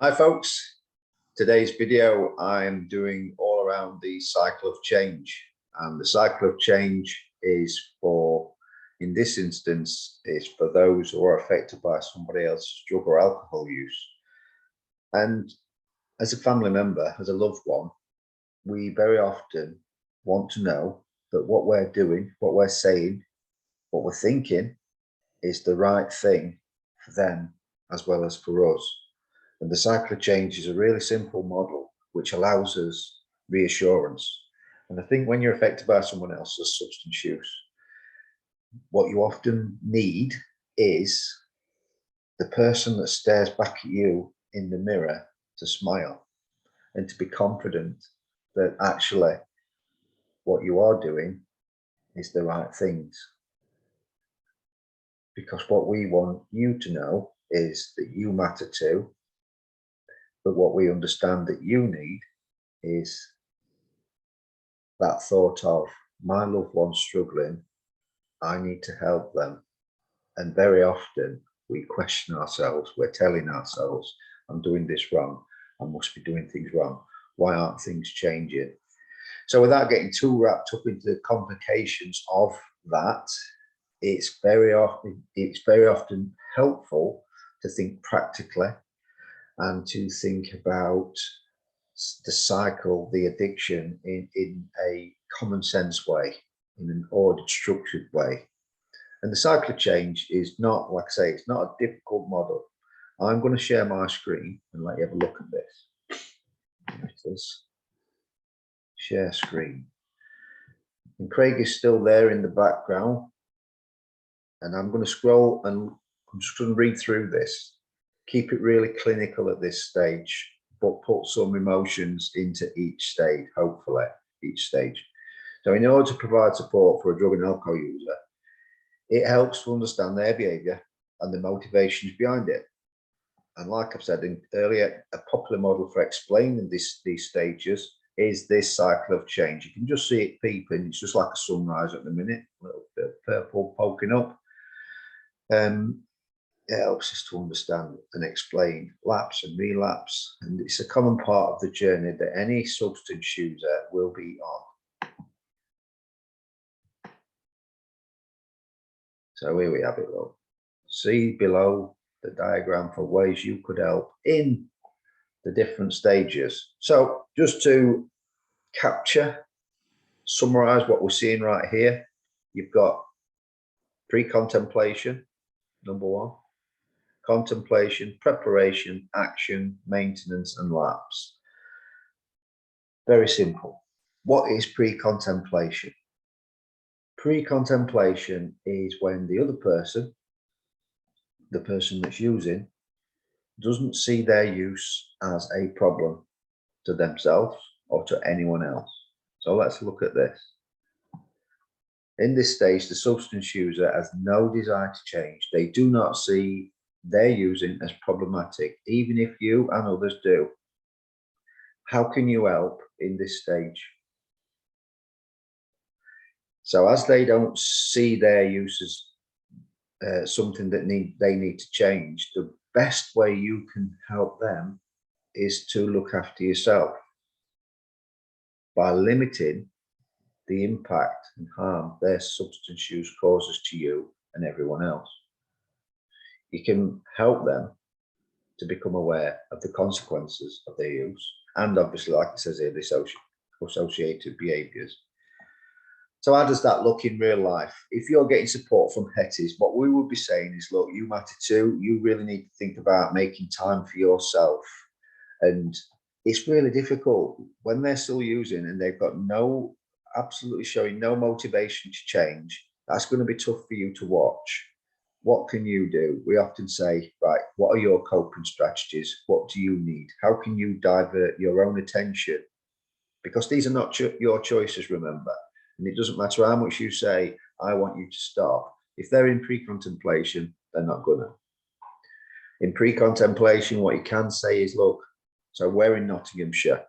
Hi folks, today's video I'm doing all around the cycle of change, and the cycle of change is for, in this instance, is for those who are affected by somebody else's drug or alcohol use. And as a family member, as a loved one, we very often want to know that what we're doing, what we're saying, what we're thinking is the right thing for them as well as for us. And the cycle of change is a really simple model which allows us reassurance. And I think when you're affected by someone else's substance use, what you often need is the person that stares back at you in the mirror to smile and to be confident that actually what you are doing is the right things. Because what we want you to know is that you matter too. But what we understand that you need is that thought of my loved one struggling, I need to help them. And very often we question ourselves, we're telling ourselves, I'm doing this wrong, I must be doing things wrong. Why aren't things changing? So without getting too wrapped up into the complications of that, it's very often helpful to think practically and to think about the cycle, the addiction in a common sense way, in an ordered, structured way. And the cycle of change is not, like I say, it's not a difficult model. I'm going to share my screen and let you have a look at this. There it is. Share screen. And Craig is still there in the background. And I'm going to scroll and I'm just going to read through this. Keep it really clinical at this stage, but put some emotions into each stage, hopefully, each stage. So in order to provide support for a drug and alcohol user, it helps to understand their behavior and the motivations behind it. And like I've said earlier, a popular model for explaining these stages is this cycle of change. You can just see it peeping. It's just like a sunrise at the minute, a little bit of purple poking up. It helps us to understand and explain lapse and relapse, and it's a common part of the journey that any substance user will be on. So here we have it. Look, see below the diagram for ways you could help in the different stages. So just to summarize what we're seeing right here, you've got pre-contemplation, number one. Contemplation, preparation, action, maintenance, and lapse. Very simple. What is pre-contemplation? Pre-contemplation is when the other person, the person that's using, doesn't see their use as a problem to themselves or to anyone else. So let's look at this. In this stage, the substance user has no desire to change. They do not see their using as problematic, even if you and others do. How can you help in this stage? So as they don't see their use as something that they need to change, the best way you can help them is to look after yourself by limiting the impact and harm their substance use causes to you and everyone else. You can help them to become aware of the consequences of their use, and obviously, like it says here, the associated behaviours. So how does that look in real life? If you're getting support from Hetties, what we would be saying is, look, you matter too. You really need to think about making time for yourself. And it's really difficult when they're still using and they've got absolutely showing no motivation to change. That's going to be tough for you to watch. What can you do? We often say, right, what are your coping strategies? What do you need? How can you divert your own attention? Because these are not your choices, remember. And it doesn't matter how much you say, I want you to stop. If they're in pre-contemplation, they're not gonna. In pre-contemplation, what you can say is, look, so we're in Nottinghamshire.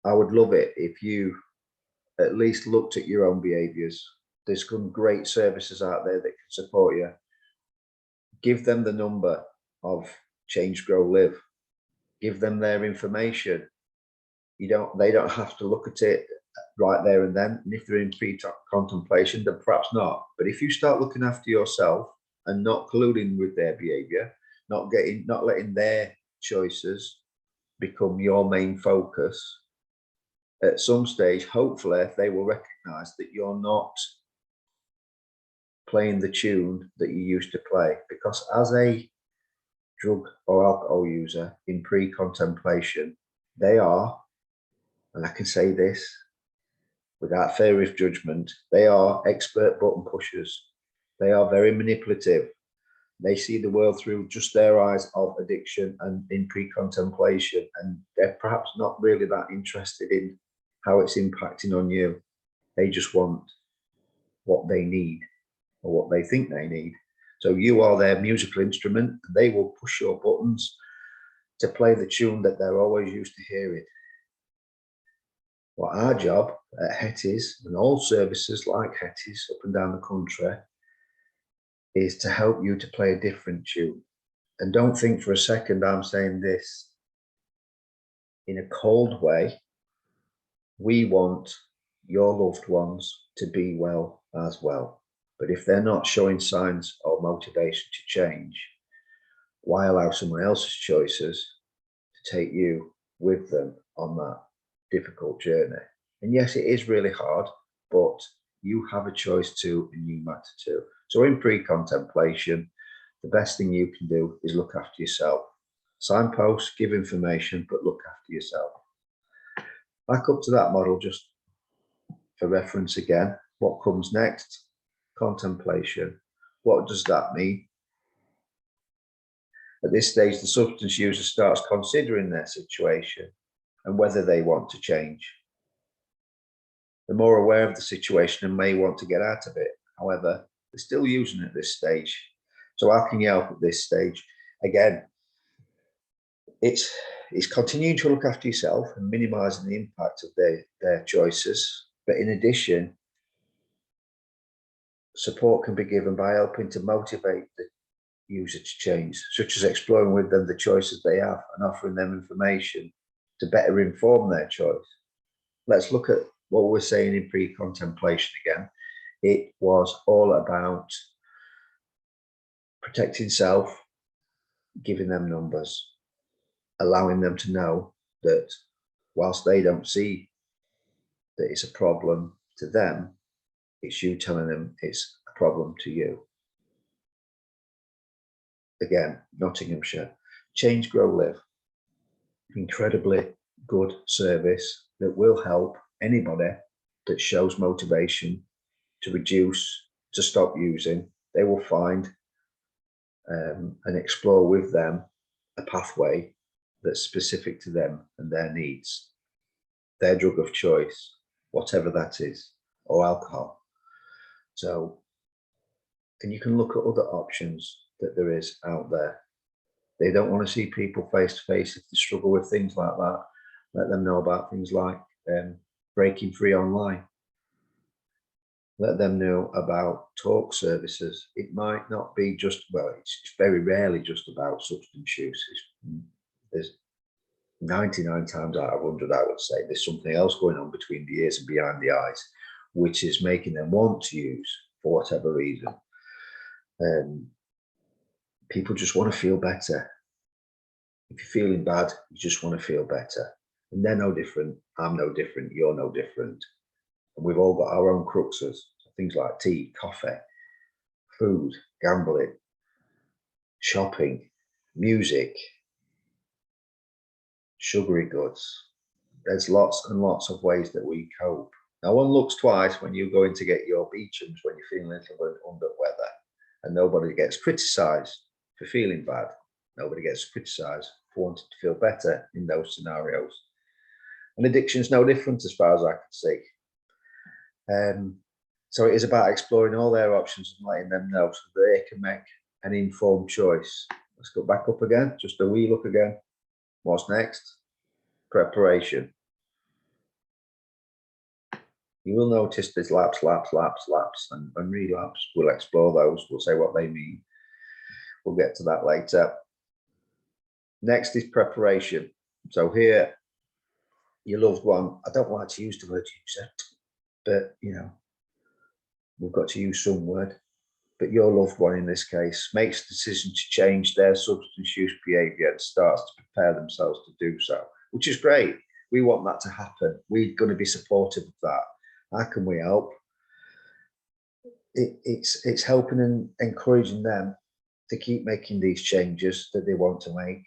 I would love it if you at least looked at your own behaviours. There's some great services out there that can support you. Give them the number of change, grow, live. Give them their information. They don't have to look at it right there and then. And if they're in pre-contemplation, then perhaps not. But if you start looking after yourself and not colluding with their behavior, not letting their choices become your main focus, at some stage, hopefully, they will recognize that you're not playing the tune that you used to play. Because as a drug or alcohol user in pre-contemplation, they are, and I can say this without fear of judgment, they are expert button pushers. They are very manipulative. They see the world through just their eyes of addiction and in pre-contemplation, and they're perhaps not really that interested in how it's impacting on you. They just want what they need or what they think they need. So you are their musical instrument, and they will push your buttons to play the tune that they're always used to hearing. What our job at Hetties and all services like Hetties up and down the country is to help you to play a different tune. And don't think for a second I'm saying this in a cold way. We want your loved ones to be well as well. But if they're not showing signs or motivation to change, why allow someone else's choices to take you with them on that difficult journey? And yes, it is really hard, but you have a choice too, and you matter too. So in pre-contemplation, the best thing you can do is look after yourself. Signpost, give information, but look after yourself. Back up to that model just for reference again. What comes next? Contemplation. What does that mean? At this stage, the substance user starts considering their situation and whether they want to change. They're more aware of the situation and may want to get out of it. However, they're still using it at this stage. So how can you help at this stage? Again, it's continuing to look after yourself and minimizing the impact of their choices. But in addition, support can be given by helping to motivate the user to change, such as exploring with them the choices they have and offering them information to better inform their choice. Let's look at what we're saying in pre-contemplation again. It was all about protecting self, giving them numbers, allowing them to know that whilst they don't see that it's a problem to them, it's you telling them it's a problem to you. Again, Nottinghamshire. Change, grow, live. Incredibly good service that will help anybody that shows motivation to reduce, to stop using. They will find and explore with them a pathway that's specific to them and their needs, their drug of choice, whatever that is, or alcohol. So, and you can look at other options that there is out there. They don't want to see people face to face if they struggle with things like that. Let them know about things like breaking free online. Let them know about talk services. It might not be just, well, it's very rarely just about substance use. There's 99 times out of 100, I would say, there's something else going on between the ears and behind the eyes, which is making them want to use for whatever reason. People just want to feel better. If you're feeling bad, you just want to feel better. And they're no different. I'm no different. You're no different. And we've all got our own cruxes. So things like tea, coffee, food, gambling, shopping, music, sugary goods. There's lots and lots of ways that we cope. No one looks twice when you go in to get your Beechams when you're feeling a little bit under weather, and nobody gets criticised for feeling bad. Nobody gets criticised for wanting to feel better in those scenarios. And addiction is no different as far as I can see. So it is about exploring all their options and letting them know so they can make an informed choice. Let's go back up again, just a wee look again. What's next? Preparation. You will notice there's lapse, and relapse. We'll explore those. We'll say what they mean. We'll get to that later. Next is preparation. So here, your loved one, I don't like to use the word user, but you know, we've got to use some word. But your loved one in this case makes the decision to change their substance use behavior and starts to prepare themselves to do so, which is great. We want that to happen. We're going to be supportive of that. How can we help? It's helping and encouraging them to keep making these changes that they want to make,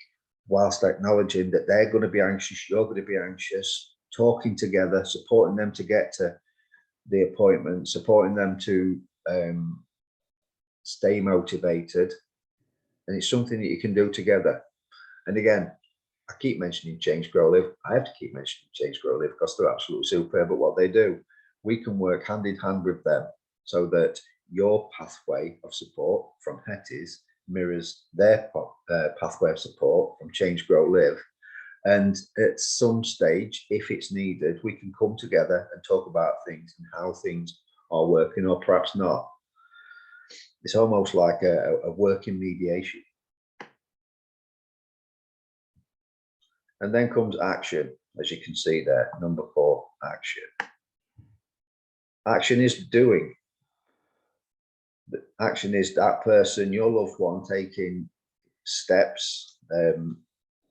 whilst acknowledging that they're going to be anxious, you're going to be anxious, talking together, supporting them to get to the appointment, supporting them to stay motivated. And it's something that you can do together. And again, I keep mentioning Change, Grow, Live. I have to keep mentioning Change, Grow, Live because they're absolutely superb at what they do. We can work hand in hand with them so that your pathway of support from Hetty's mirrors their pathway of support from Change, Grow, Live. And at some stage, if it's needed, we can come together and talk about things and how things are working or perhaps not. It's almost like a working mediation. And then comes action, as you can see there, number 4, action. Action is doing. Action is that person, your loved one, taking steps,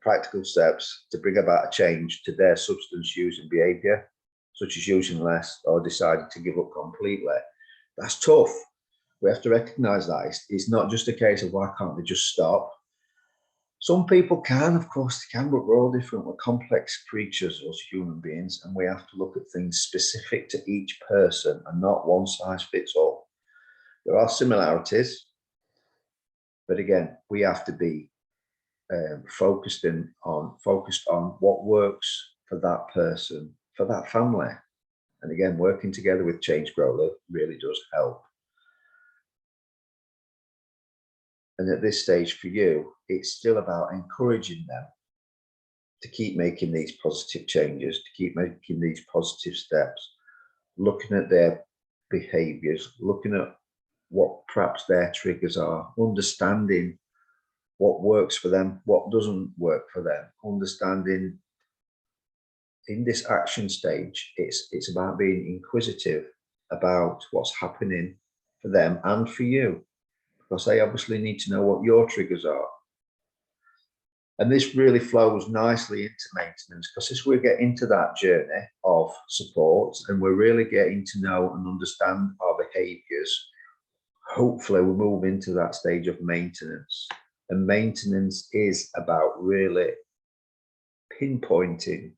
practical steps to bring about a change to their substance use and behavior, such as using less or deciding to give up completely. That's tough. We have to recognize that. It's not just a case of why can't they just stop? Some people can, of course they can, but we're all different. We're complex creatures as human beings, and we have to look at things specific to each person and not one size fits all. There are similarities, but again, we have to be focused on what works for that person, for that family. And again, working together with Change, Grow, Live really does help. And at this stage for you, it's still about encouraging them to keep making these positive changes, to keep making these positive steps, looking at their behaviors, looking at what perhaps their triggers are, understanding what works for them, what doesn't work for them, understanding in this action stage, it's about being inquisitive about what's happening for them and for you, because they obviously need to know what your triggers are. And this really flows nicely into maintenance, because as we get into that journey of support and we're really getting to know and understand our behaviors, hopefully we move into that stage of maintenance. And maintenance is about really pinpointing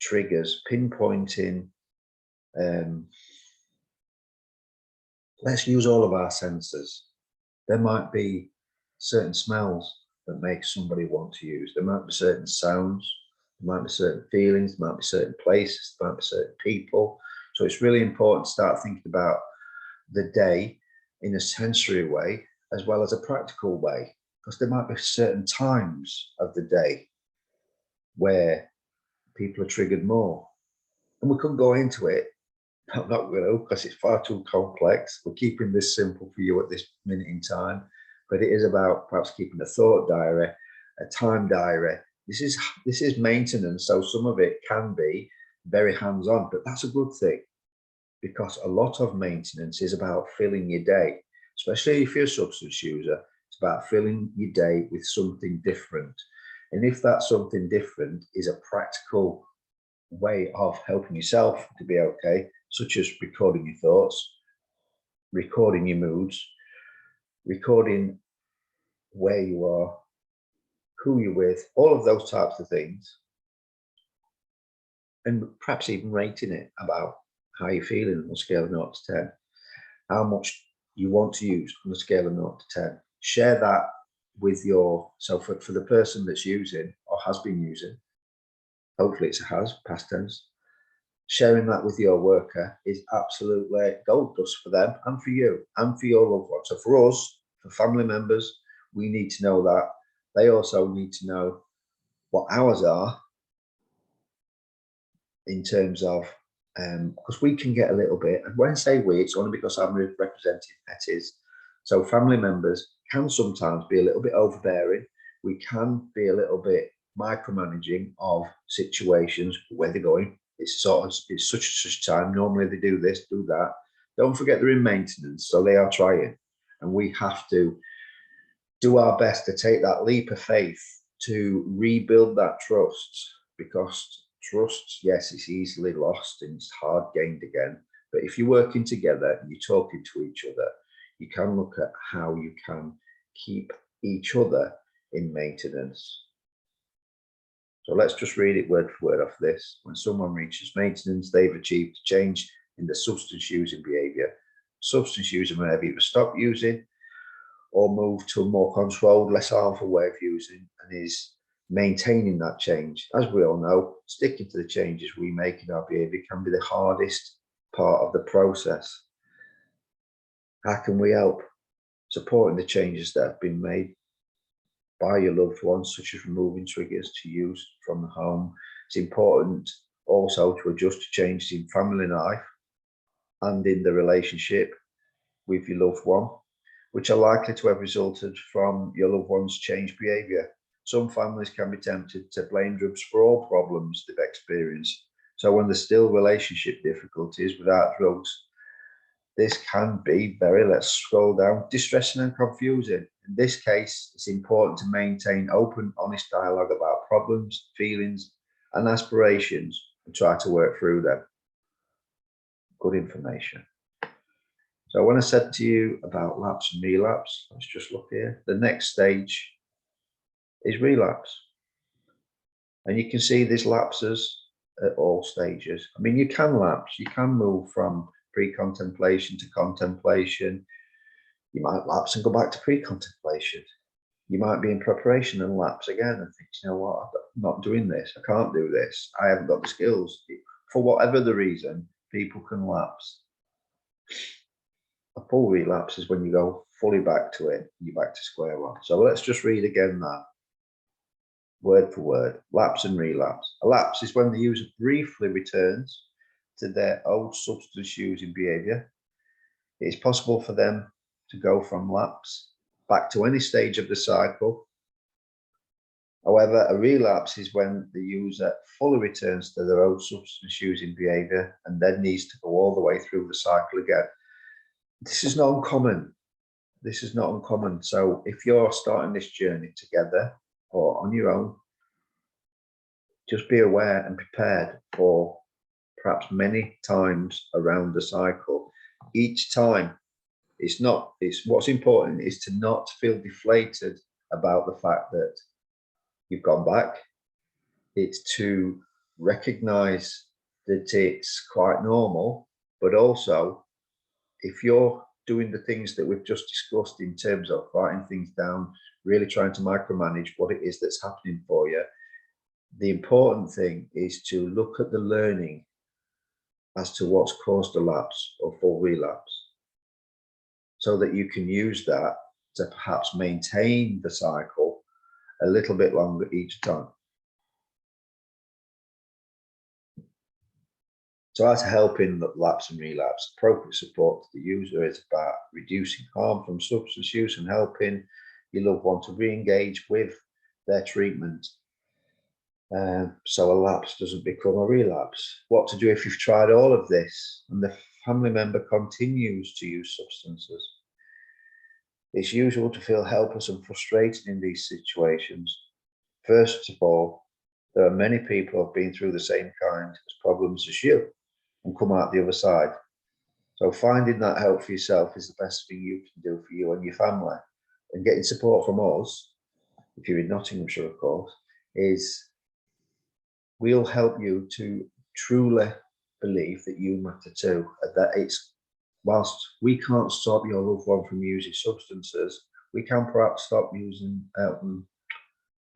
triggers, pinpointing, let's use all of our senses. There might be certain smells that make somebody want to use. There might be certain sounds, there might be certain feelings, there might be certain places, there might be certain people. So it's really important to start thinking about the day in a sensory way as well as a practical way, because there might be certain times of the day where people are triggered more. And we couldn't go into it. I'm not going to, because it's far too complex. We're keeping this simple for you at this minute in time, but it is about perhaps keeping a thought diary, a time diary. This is maintenance, so some of it can be very hands-on, but that's a good thing, because a lot of maintenance is about filling your day, especially if you're a substance user. It's about filling your day with something different. And if that something different is a practical way of helping yourself to be okay, such as recording your thoughts, recording your moods, recording where you are, who you're with, all of those types of things, and perhaps even rating it about how you're feeling on a scale of 0 to 10, how much you want to use on a scale of 0 to 10. Share that with so for the person that's using or has been using, hopefully it's a has, past tense, sharing that with your worker is absolutely gold dust for them and for you and for your loved one. So for us, for family members, we need to know that. They also need to know what ours are in terms of, because we can get a little bit, and when I say we, it's only because I'm representing Hetty's. So family members can sometimes be a little bit overbearing. we can be a little bit micromanaging of situations, where they're going. It's such and such time. Normally they do this, do that. Don't forget they're in maintenance, so they are trying. And we have to do our best to take that leap of faith to rebuild that trust, because trust, yes, it's easily lost and it's hard gained again. But if you're working together and you're talking to each other, you can look at how you can keep each other in maintenance. So let's just read it word for word off this. When someone reaches maintenance, they've achieved a change in the substance using behavior. Substance user may either stop using or move to a more controlled, less harmful way of using, and is maintaining that change. As we all know, sticking to the changes we make in our behavior can be the hardest part of the process. How can we help? Supporting the changes that have been made by your loved ones, such as removing triggers to use from the home. It's important also to adjust to changes in family life and in the relationship with your loved one, which are likely to have resulted from your loved one's changed behavior. Some families can be tempted to blame drugs for all problems they've experienced. So when there's still relationship difficulties without drugs, this can be very, let's scroll down, distressing and confusing. In this case, it's important to maintain open, honest dialogue about problems, feelings, and aspirations, and try to work through them. Good information. So when I said to you about lapse and relapse, let's just look here. The next stage is relapse. And you can see there's lapses at all stages. I mean, you can lapse, you can move from pre-contemplation to contemplation. You might lapse and go back to pre-contemplation. You might be in preparation and lapse again and think, you know what, I'm not doing this. I can't do this. I haven't got the skills. For whatever the reason, people can lapse. A full relapse is when you go fully back to it, you're back to square one. So let's just read again that, word for word, lapse and relapse. A lapse is when the user briefly returns to their old substance using behavior. It is possible for them to go from lapse back to any stage of the cycle. However, a relapse is when the user fully returns to their old substance using behavior and then needs to go all the way through the cycle again. This is not uncommon. This is not uncommon. So if you're starting this journey together or on your own, just be aware and prepared for perhaps many times around the cycle. Each time, it's what's important is to not feel deflated about the fact that you've gone back. It's to recognize that it's quite normal, but also if you're doing the things that we've just discussed in terms of writing things down, really trying to micromanage what it is that's happening for you, the important thing is to look at the learning as to what's caused a lapse or full relapse, so that you can use that to perhaps maintain the cycle a little bit longer each time. So as helping the lapse and relapse, appropriate support to the user is about reducing harm from substance use and helping your loved one to re-engage with their treatment. So a lapse doesn't become a relapse. What to do if you've tried all of this and the family member continues to use substances? It's usual to feel helpless and frustrated in these situations. First of all, there are many people who have been through the same kind of problems as you and come out the other side. So finding that help for yourself is the best thing you can do for you and your family. And getting support from us, if you're in Nottinghamshire, of course, is we'll help you to truly believe that you matter too. That it's, whilst we can't stop your loved one from using substances, we can perhaps stop using,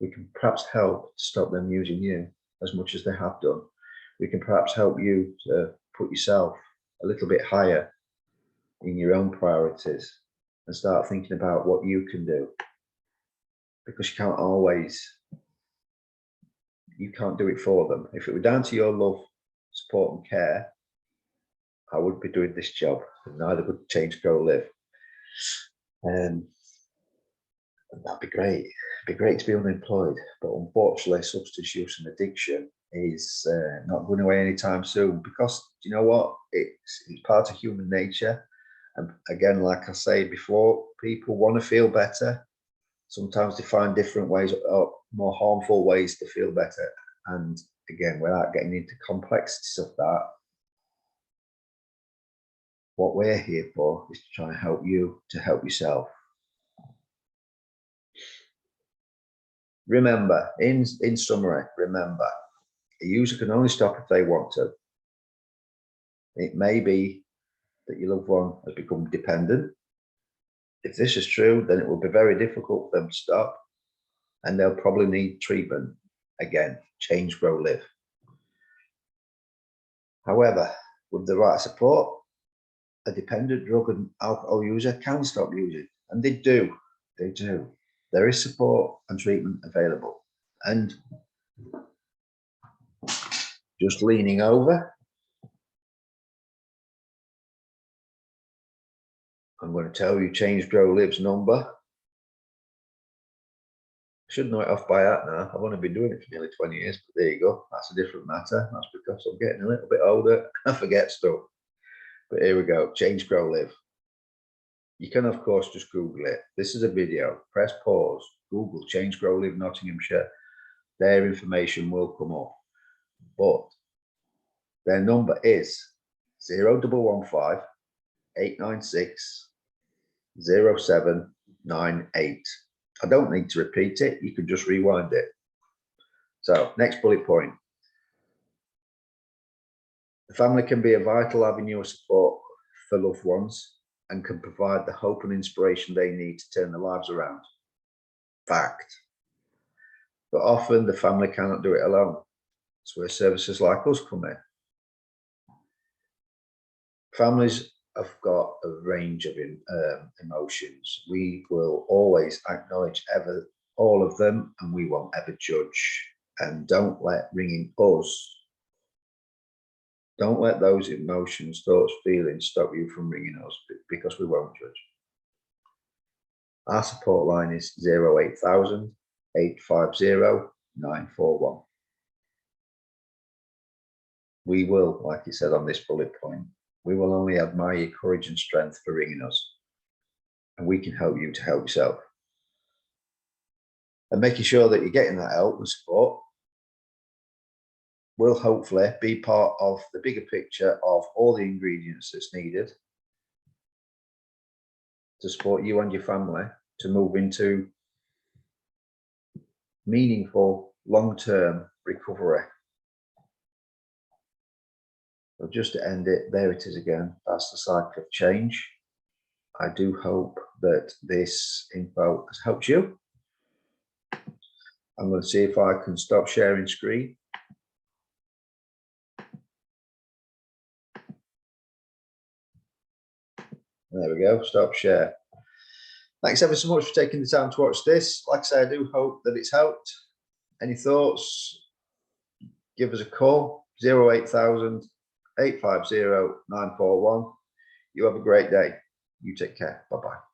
we can perhaps help stop them using you as much as they have done. We can perhaps help you to put yourself a little bit higher in your own priorities and start thinking about what you can do, because you can't always, you can't do it for them. If it were down to your love, support and care, I wouldn't be doing this job, and neither would Change Grow Live. that'd be great. It'd be great to be unemployed, but unfortunately, substance use and addiction is not going away anytime soon, because you know what? It's part of human nature. And again, like I say before, people want to feel better. Sometimes they find different ways or more harmful ways to feel better. And again, without getting into complexities of that, what we're here for is to try and help you to help yourself. Remember, in summary, remember, a user can only stop if they want to. It may be that your loved one has become dependent. If this is true, then it will be very difficult for them to stop, and they'll probably need treatment. Again, change, grow, live. However, with the right support, a dependent drug and alcohol user can stop using, and they do. They do. There is support and treatment available. And just leaning over, I'm going to tell you Change, Grow, Live's number. I should know it off by heart now. I've only been doing it for nearly 20 years, but there you go. That's a different matter. That's because I'm getting a little bit older. I forget stuff. But here we go. Change, Grow, Live. You can, of course, just Google it. This is a video. Press pause. Google Change, Grow, Live Nottinghamshire. Their information will come up. But their number is 0115 896 0798. I don't need to repeat it. You can just rewind it. So, next bullet point. The family can be a vital avenue of support for loved ones and can provide the hope and inspiration they need to turn their lives around. Fact. But often the family cannot do it alone. That's where services like us come in. Families have got a range of emotions. We will always acknowledge all of them, and we won't ever judge. And don't let those emotions, thoughts, feelings stop you from ringing us, because we won't judge. Our support line is 08000 850 941. We will, like you said on this bullet point, we will only admire your courage and strength for ringing us, and we can help you to help yourself. And making sure that you're getting that help and support will hopefully be part of the bigger picture of all the ingredients that's needed to support you and your family to move into meaningful long-term recovery. So just to end it, there it is again. That's the cycle of change. I do hope that this info has helped you. I'm going to see if I can stop sharing screen. There we go, stop share. Thanks ever so much for taking the time to watch this. Like I say, I do hope that it's helped. Any thoughts? Give us a call, 08000 850 941. You have a great day. You take care. Bye-bye.